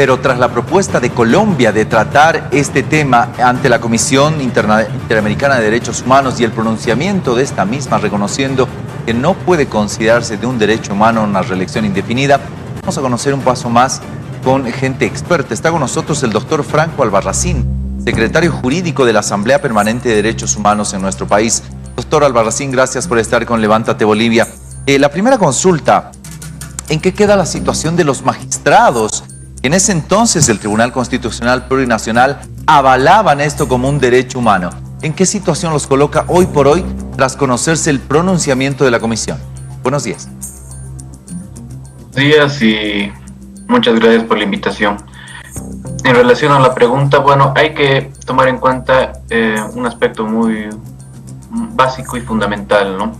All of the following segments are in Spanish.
pero tras la propuesta de Colombia de tratar este tema ante la Comisión Interamericana de Derechos Humanos y el pronunciamiento de esta misma reconociendo que no puede considerarse de un derecho humano una reelección indefinida, vamos a conocer un paso más con gente experta. Está con nosotros el doctor Franco Albarracín, secretario jurídico de la Asamblea Permanente de Derechos Humanos en nuestro país. Doctor Albarracín, gracias por estar con Levántate Bolivia. La primera consulta, ¿en qué queda la situación de los magistrados? En ese entonces el Tribunal Constitucional Plurinacional avalaban esto como un derecho humano. ¿En qué situación los coloca hoy por hoy tras conocerse el pronunciamiento de la Comisión? Buenos días. Buenos días y muchas gracias por la invitación. En relación a la pregunta, bueno, hay que tomar en cuenta un aspecto muy básico y fundamental, ¿no?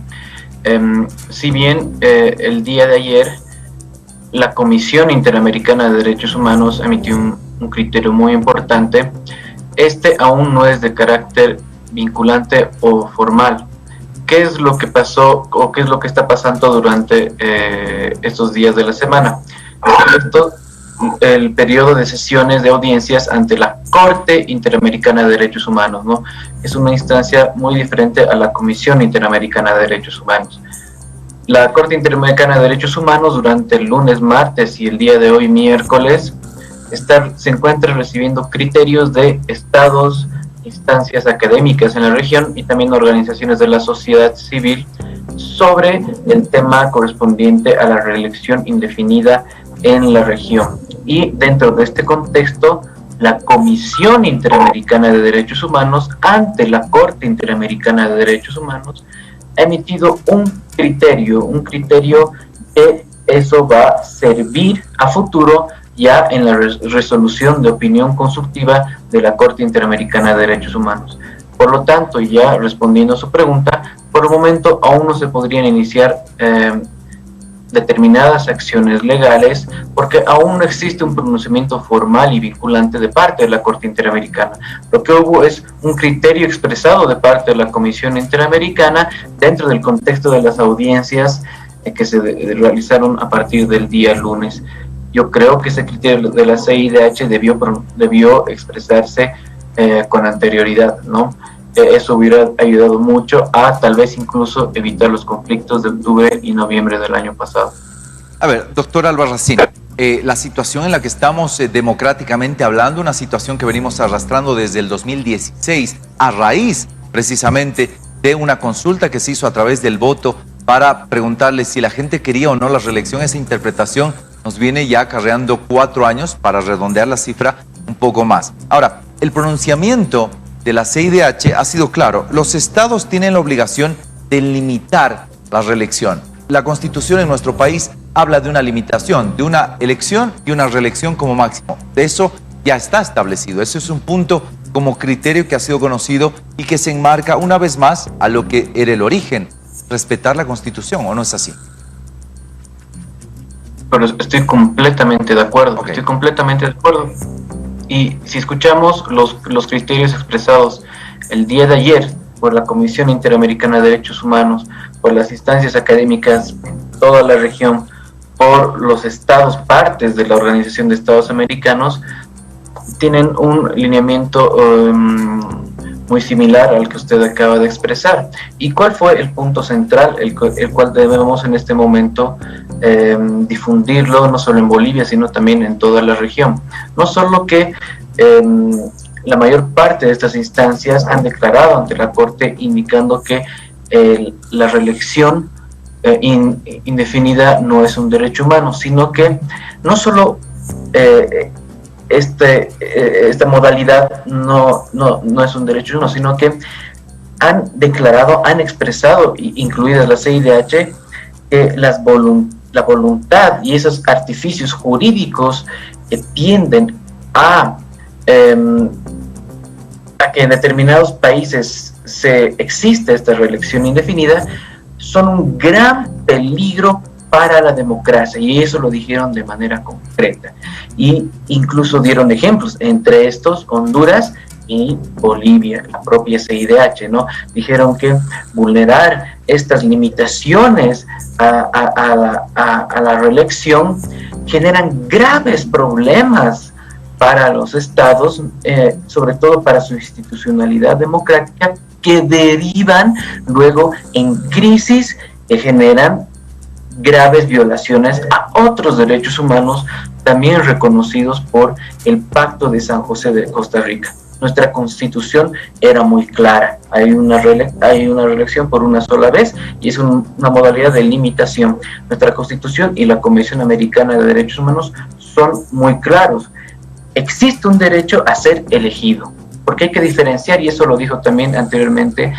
Si bien el día de ayer la Comisión Interamericana de Derechos Humanos emitió un criterio muy importante, este aún no es de carácter vinculante o formal. ¿Qué es lo que pasó o qué es lo que está pasando durante estos días de la semana? El periodo de sesiones de audiencias ante la Corte Interamericana de Derechos Humanos, ¿no? Es una instancia muy diferente a la Comisión Interamericana de Derechos Humanos. La Corte Interamericana de Derechos Humanos durante el lunes, martes y el día de hoy, miércoles, se encuentra recibiendo criterios de estados, instancias académicas en la región y también organizaciones de la sociedad civil sobre el tema correspondiente a la reelección indefinida en la región. Y dentro de este contexto, la Comisión Interamericana de Derechos Humanos, ante la Corte Interamericana de Derechos Humanos, ha emitido un criterio que eso va a servir a futuro ya en la resolución de opinión constructiva de la Corte Interamericana de Derechos Humanos. Por lo tanto, ya respondiendo a su pregunta, por el momento aún no se podrían iniciar determinadas acciones legales porque aún no existe un pronunciamiento formal y vinculante de parte de la Corte Interamericana. Lo que hubo es un criterio expresado de parte de la Comisión Interamericana dentro del contexto de las audiencias que se realizaron a partir del día lunes. Yo creo que ese criterio de la CIDH debió expresarse con anterioridad, ¿no? Eso hubiera ayudado mucho a tal vez incluso evitar los conflictos de octubre y noviembre del año pasado. A ver, doctor Albarracín, la situación en la que estamos democráticamente hablando, una situación que venimos arrastrando desde el 2016 a raíz precisamente de una consulta que se hizo a través del voto para preguntarle si la gente quería o no la reelección. Esa interpretación nos viene ya acarreando 4 años, para redondear la cifra un poco más. Ahora, el pronunciamiento de la CIDH ha sido claro: los estados tienen la obligación de limitar la reelección. La Constitución en nuestro país habla de una limitación, de una elección y una reelección como máximo. De eso ya está establecido. Ese es un punto como criterio que ha sido conocido y que se enmarca una vez más a lo que era el origen: respetar la Constitución, ¿o no es así? Pero estoy completamente de acuerdo, Okay. Estoy completamente de acuerdo. Y si escuchamos los criterios expresados el día de ayer por la Comisión Interamericana de Derechos Humanos, por las instancias académicas, toda la región, por los estados partes de la Organización de Estados Americanos, tienen un lineamiento muy similar al que usted acaba de expresar. ¿Y cuál fue el punto central, el cual debemos en este momento difundirlo, no solo en Bolivia, sino también en toda la región? No solo que la mayor parte de estas instancias han declarado ante la Corte indicando que la reelección indefinida no es un derecho humano, sino que no solo esta modalidad no es un derecho humano, sino que han declarado, han expresado, incluidas la CIDH, que la voluntad y esos artificios jurídicos que tienden a que en determinados países existe esta reelección indefinida, son un gran peligro para la democracia, y eso lo dijeron de manera concreta, y incluso dieron ejemplos, entre estos Honduras y Bolivia, la propia CIDH, ¿no? Dijeron que vulnerar estas limitaciones a la reelección generan graves problemas para los estados, sobre todo para su institucionalidad democrática, que derivan luego en crisis que generan graves violaciones a otros derechos humanos también reconocidos por el Pacto de San José de Costa Rica. Nuestra Constitución era muy clara, hay una reelección por una sola vez y es una modalidad de limitación. Nuestra Constitución y la Convención Americana de Derechos Humanos son muy claros. Existe un derecho a ser elegido, porque hay que diferenciar, y eso lo dijo también anteriormente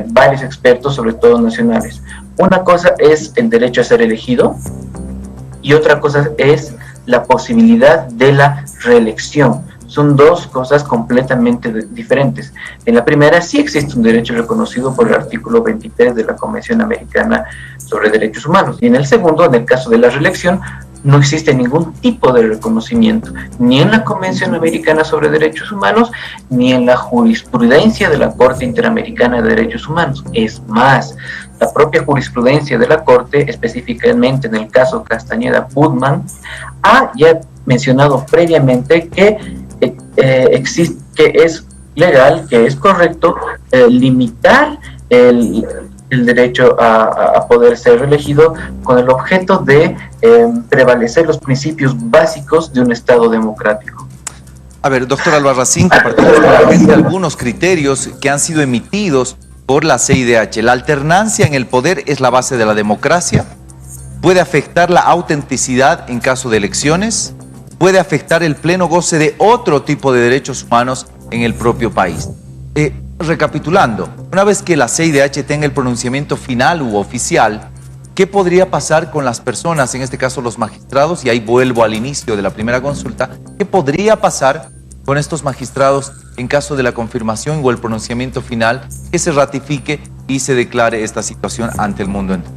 varios expertos, sobre todo nacionales. Una cosa es el derecho a ser elegido y otra cosa es la posibilidad de la reelección. Son dos cosas completamente diferentes. En la primera sí existe un derecho reconocido por el artículo 23 de la Convención Americana sobre Derechos Humanos. Y en el segundo, en el caso de la reelección, no existe ningún tipo de reconocimiento, ni en la Convención Americana sobre Derechos Humanos, ni en la jurisprudencia de la Corte Interamericana de Derechos Humanos. Es más, la propia jurisprudencia de la Corte, específicamente en el caso Castañeda-Putman, ha ya mencionado previamente que es legal, que es correcto limitar el derecho a poder ser reelegido con el objeto de prevalecer los principios básicos de un Estado democrático. A ver, doctor Albarracín, compartimos claramente algunos criterios que han sido emitidos por la CIDH. La alternancia en el poder es la base de la democracia, puede afectar la autenticidad en caso de elecciones, puede afectar el pleno goce de otro tipo de derechos humanos en el propio país. Recapitulando, una vez que la CIDH tenga el pronunciamiento final u oficial, ¿qué podría pasar con las personas, en este caso los magistrados? Y ahí vuelvo al inicio de la primera consulta. ¿Qué podría pasar con estos magistrados en caso de la confirmación o el pronunciamiento final que se ratifique y se declare esta situación ante el mundo entero?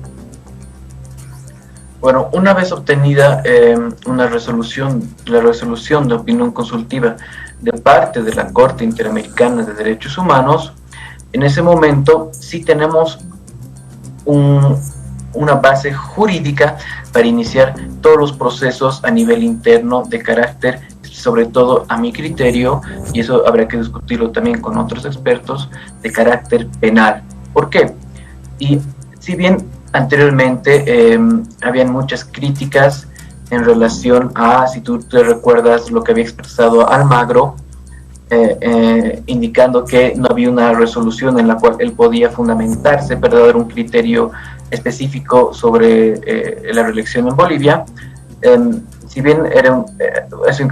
Bueno, una vez obtenida la resolución de opinión consultiva de parte de la Corte Interamericana de Derechos Humanos, en ese momento sí tenemos una base jurídica para iniciar todos los procesos a nivel interno de carácter, sobre todo a mi criterio, y eso habrá que discutirlo también con otros expertos, de carácter penal. ¿Por qué? Y si bien anteriormente habían muchas críticas en relación a, si tú te recuerdas lo que había expresado Almagro, indicando que no había una resolución en la cual él podía fundamentarse para dar un criterio específico sobre la reelección en Bolivia. Si bien es un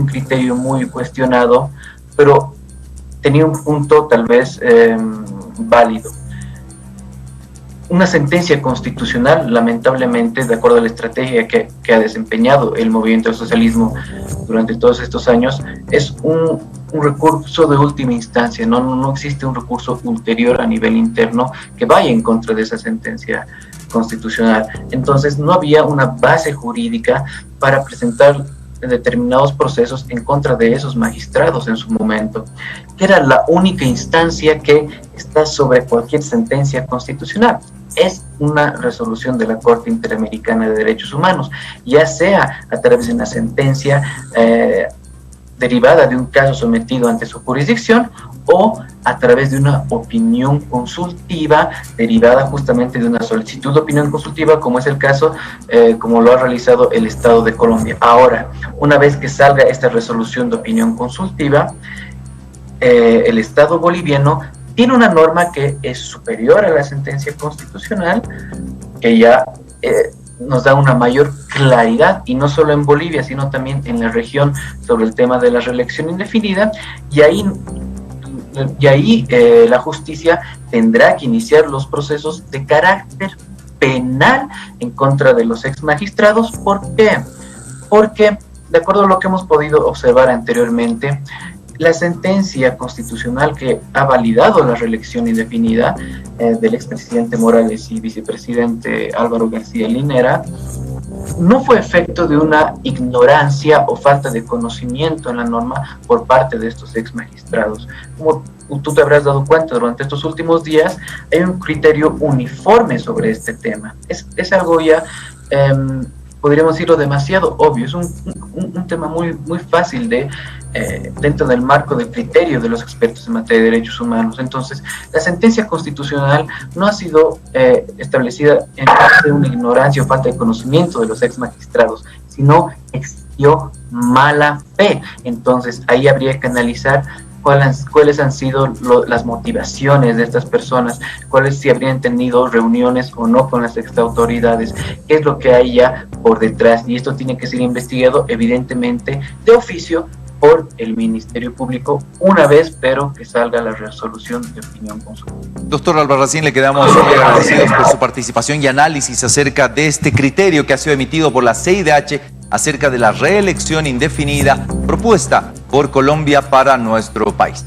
criterio muy cuestionado, pero tenía un punto tal vez válido. Una sentencia constitucional, lamentablemente, de acuerdo a la estrategia que ha desempeñado el movimiento del socialismo durante todos estos años, es un recurso de última instancia. No existe un recurso ulterior a nivel interno que vaya en contra de esa sentencia constitucional. Entonces no había una base jurídica para presentar determinados procesos en contra de esos magistrados en su momento, que era la única instancia que está sobre cualquier sentencia constitucional. Es una resolución de la Corte Interamericana de Derechos Humanos, ya sea a través de una sentencia derivada de un caso sometido ante su jurisdicción o a través de una opinión consultiva derivada justamente de una solicitud de opinión consultiva, como es el caso, como lo ha realizado el Estado de Colombia. Ahora, una vez que salga esta resolución de opinión consultiva, el Estado boliviano tiene una norma que es superior a la sentencia constitucional, que ya nos da una mayor claridad, y no solo en Bolivia, sino también en la región, sobre el tema de la reelección indefinida, y ahí la justicia tendrá que iniciar los procesos de carácter penal en contra de los ex magistrados. ¿Por qué? Porque, de acuerdo a lo que hemos podido observar anteriormente, la sentencia constitucional que ha validado la reelección indefinida del expresidente Morales y vicepresidente Álvaro García Linera no fue efecto de una ignorancia o falta de conocimiento en la norma por parte de estos ex magistrados. Como tú te habrás dado cuenta, durante estos últimos días hay un criterio uniforme sobre este tema. Es algo ya podríamos decirlo, demasiado obvio. Es un tema muy fácil de, dentro del marco del criterio de los expertos en materia de derechos humanos. Entonces, la sentencia constitucional no ha sido establecida en base a una ignorancia o falta de conocimiento de los ex magistrados, sino existió mala fe. Entonces, ahí habría que analizar cuáles han sido las motivaciones de estas personas, cuáles si habrían tenido reuniones o no con las exautoridades, qué es lo que hay ya por detrás, y esto tiene que ser investigado evidentemente de oficio por el Ministerio Público una vez, pero que salga la resolución de opinión consultiva. Doctor Albarracín, le quedamos muy agradecidos por su participación y análisis acerca de este criterio que ha sido emitido por la CIDH acerca de la reelección indefinida propuesta por Colombia para nuestro país.